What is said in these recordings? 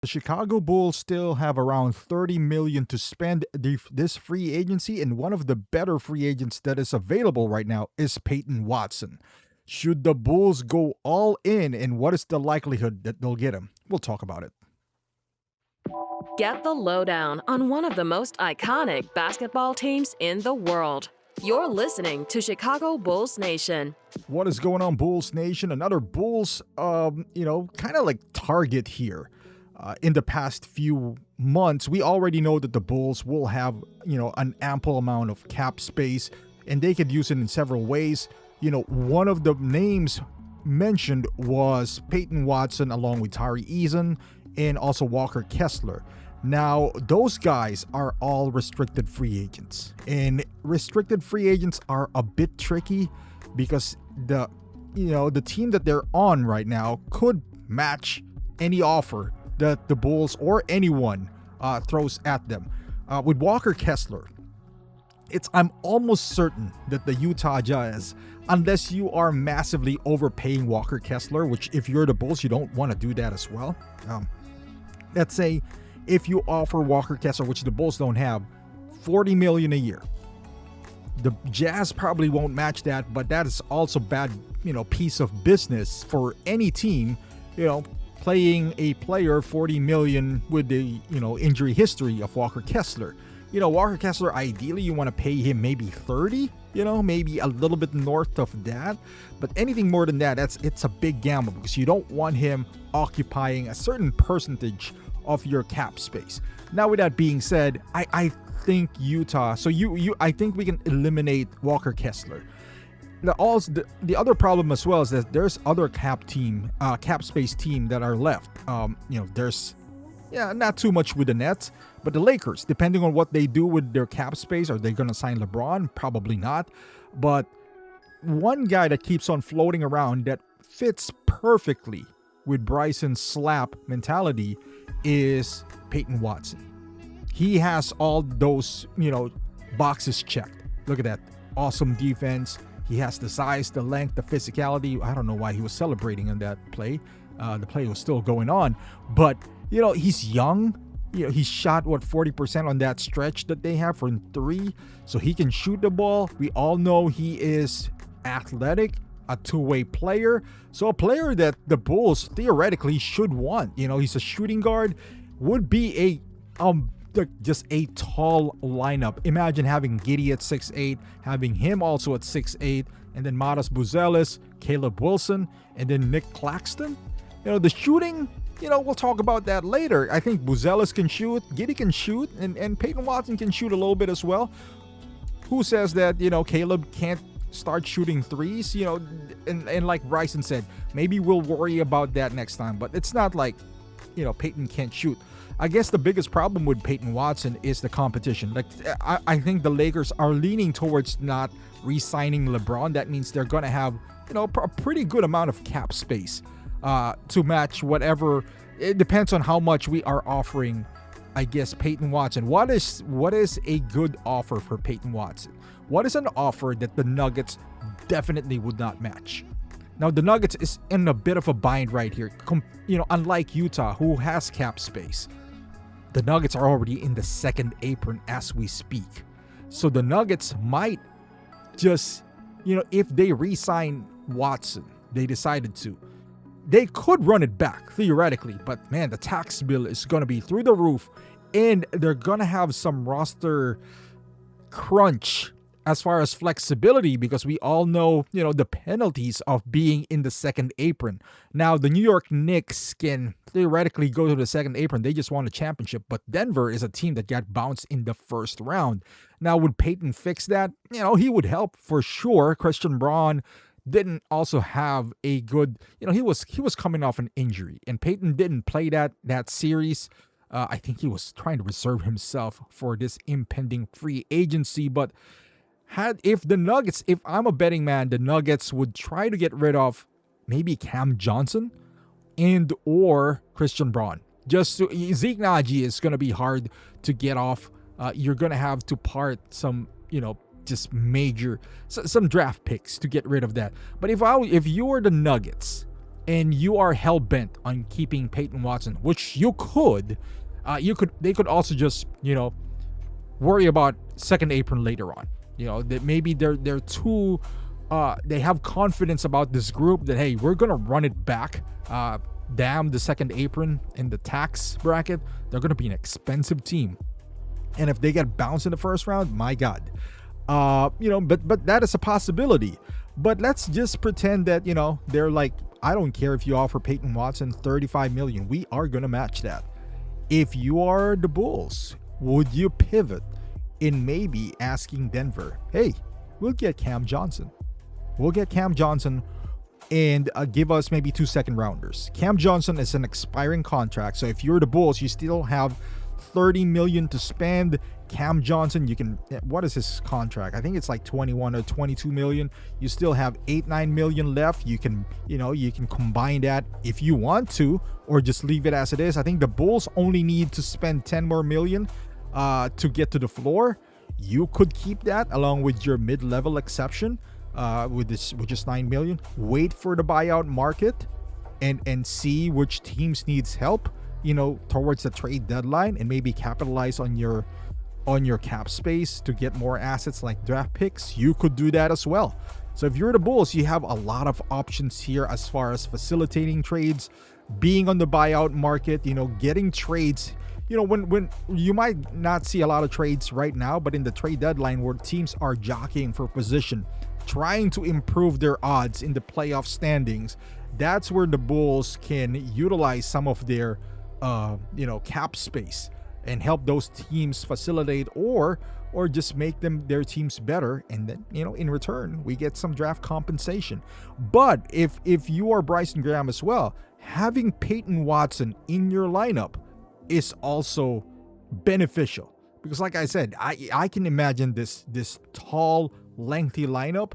The Chicago Bulls still have around 30 million to spend this free agency, and one of the better free agents that is available right now is Payton Watson. Should the Bulls go all in, and what is the likelihood that they'll get him? We'll talk about it. Get the lowdown on one of the most iconic basketball teams in the world. You're listening to Chicago Bulls Nation. What is going on, Bulls Nation? Another Bulls, kind of like target here. In the past few months, we already know that the Bulls will have, an ample amount of cap space, and they could use it in several ways. One of the names mentioned was Payton Watson along with Tari Eason and also Walker Kessler. Now, those guys are all restricted free agents, and restricted free agents are a bit tricky because the team that they're on right now could match any offer that the Bulls or anyone throws at them. With Walker Kessler, I'm almost certain that the Utah Jazz, unless you are massively overpaying Walker Kessler, which if you're the Bulls, you don't want to do that as well. Let's say if you offer Walker Kessler, which the Bulls don't have, $40 million a year. The Jazz probably won't match that, but that is also bad, piece of business for any team, playing a player $40 million with the, injury history of Walker Kessler. Walker Kessler, ideally you want to pay him maybe 30, maybe a little bit north of that. But anything more than that, it's a big gamble because you don't want him occupying a certain percentage of your cap space. Now, with that being said, I think Utah, I think we can eliminate Walker Kessler. The other problem as well is that there's other cap space team that are left. There's not too much with the Nets, but the Lakers, depending on what they do with their cap space, are they going to sign LeBron? Probably not. But one guy that keeps on floating around that fits perfectly with Bryson's slap mentality is Payton Watson. He has all those, boxes checked. Look at that. Awesome defense. He has the size, the length, the physicality. I don't know why he was celebrating on that play. The play was still going on. But, he's young. He shot, 40% on that stretch that they have from three. So he can shoot the ball. We all know he is athletic, a two-way player. So a player that the Bulls theoretically should want. He's a shooting guard. Would be just a tall lineup. Imagine having Giddey at 6'8", having him also at 6'8", and then Matas Buzelis, Caleb Wilson, and then Nick Claxton. The shooting, we'll talk about that later. I think Buzelis can shoot, Giddey can shoot, and Payton Watson can shoot a little bit as well. Who says that, Caleb can't start shooting threes? And like Bryson said, maybe we'll worry about that next time. But it's not like, Payton can't shoot. I guess the biggest problem with Payton Watson is the competition. Like, I think the Lakers are leaning towards not re-signing LeBron. That means they're going to have, a pretty good amount of cap space to match whatever. It depends on how much we are offering, I guess, Payton Watson. What is a good offer for Payton Watson? What is an offer that the Nuggets definitely would not match? Now, the Nuggets is in a bit of a bind right here. Unlike Utah, who has cap space. The Nuggets are already in the second apron as we speak. So the Nuggets might just, if they re-sign Watson, they decided to, they could run it back theoretically. But man, the tax bill is going to be through the roof, and they're going to have some roster crunch as far as flexibility, because we all know, the penalties of being in the second apron. Now, the New York Knicks can theoretically go to the second apron. They just won a championship, but Denver is a team that got bounced in the first round. Now, would Payton fix that? He would help for sure. Christian Braun didn't also have a good, he was coming off an injury, and Payton didn't play that series. I think he was trying to reserve himself for this impending free agency, but if I'm a betting man, the Nuggets would try to get rid of maybe Cam Johnson and or Christian Braun. Zeke Naji is going to be hard to get off. You're going to have to part some, just major, some draft picks to get rid of that. But if you were the Nuggets and you are hell-bent on keeping Payton Watson, which they could also just, worry about second apron later on. That maybe they're too they have confidence about this group that, hey, we're gonna run it back. Damn the second apron in the tax bracket. They're gonna be an expensive team. And if they get bounced in the first round, my God. But that is a possibility. But let's just pretend that, they're like, I don't care if you offer Payton Watson $35 million. We are going to match that. If you are the Bulls, would you pivot in maybe asking Denver, hey, we'll get Cam Johnson. We'll get Cam Johnson and give us maybe 2 second rounders. Cam Johnson is an expiring contract. So if you're the Bulls, you still have $30 million to spend. Cam Johnson, what is his contract? I think it's like 21 or 22 million. You still have 8-9 million left. You can combine that if you want to, or just leave it as it is. I think the Bulls only need to spend 10 more million to get to the floor. You could keep that along with your mid-level exception with just 9 million. Wait for the buyout market and see which teams needs help, towards the trade deadline, and maybe capitalize on your cap space to get more assets like draft picks. You could do that as well. So if you're the Bulls, you have a lot of options here as far as facilitating trades, being on the buyout market, getting trades. When you might not see a lot of trades right now, but in the trade deadline where teams are jockeying for position, trying to improve their odds in the playoff standings, that's where the Bulls can utilize some of their cap space and help those teams facilitate or just make their teams better. And then, in return, we get some draft compensation. But if you are Bryson Graham as well, having Payton Watson in your lineup is also beneficial. Because like I said, I can imagine this tall, lengthy lineup,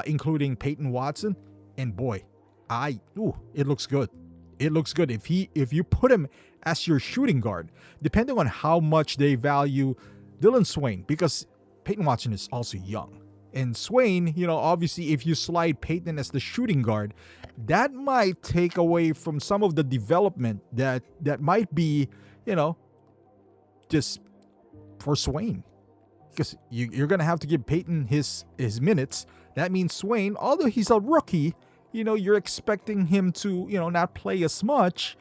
including Payton Watson. And boy, it looks good. It looks good. If you put him as your shooting guard, depending on how much they value Dylan Swain, because Payton Watson is also young. And Swain, obviously if you slide Payton as the shooting guard, that might take away from some of the development that might be, just for Swain. Because you're going to have to give Payton his minutes. That means Swain, although he's a rookie, you're expecting him to, not play as much.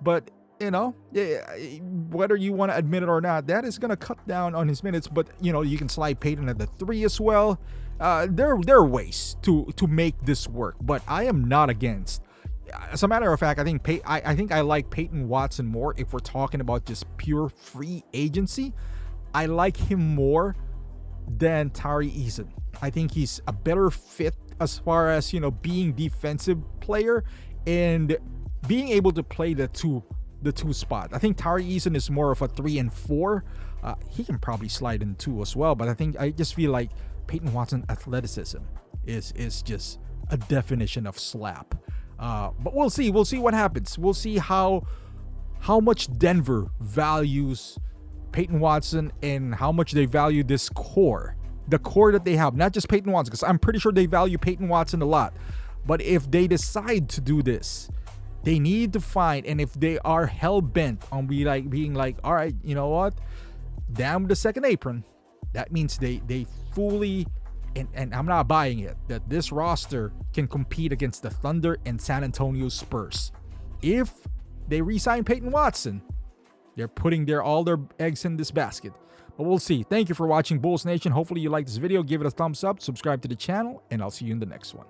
But, whether you want to admit it or not, that is going to cut down on his minutes. But, you can slide Payton at the 3 as well. There are ways to make this work. But I am not against. As a matter of fact, I think I like Payton Watson more if we're talking about just pure free agency. I like him more than Tari Eason. I think he's a better fit as far as, being defensive player and being able to play the two spot. I think Tari Eason is more of a 3 and 4. He can probably slide in 2 as well, but I just feel like Payton Watson athleticism is just a definition of slap. But we'll see what happens. We'll see how much Denver values Payton Watson and how much they value this core. The core that they have, not just Payton Watson, because I'm pretty sure they value Payton Watson a lot. But if they decide to do this, they need to find, and if they are hell-bent on being like, all right, you know what? Down with the second apron, that means they fully, and I'm not buying it, that this roster can compete against the Thunder and San Antonio Spurs. If they re-sign Payton Watson, they're putting all their eggs in this basket. But we'll see. Thank you for watching Bulls Nation. Hopefully you like this video. Give it a thumbs up, subscribe to the channel, and I'll see you in the next one.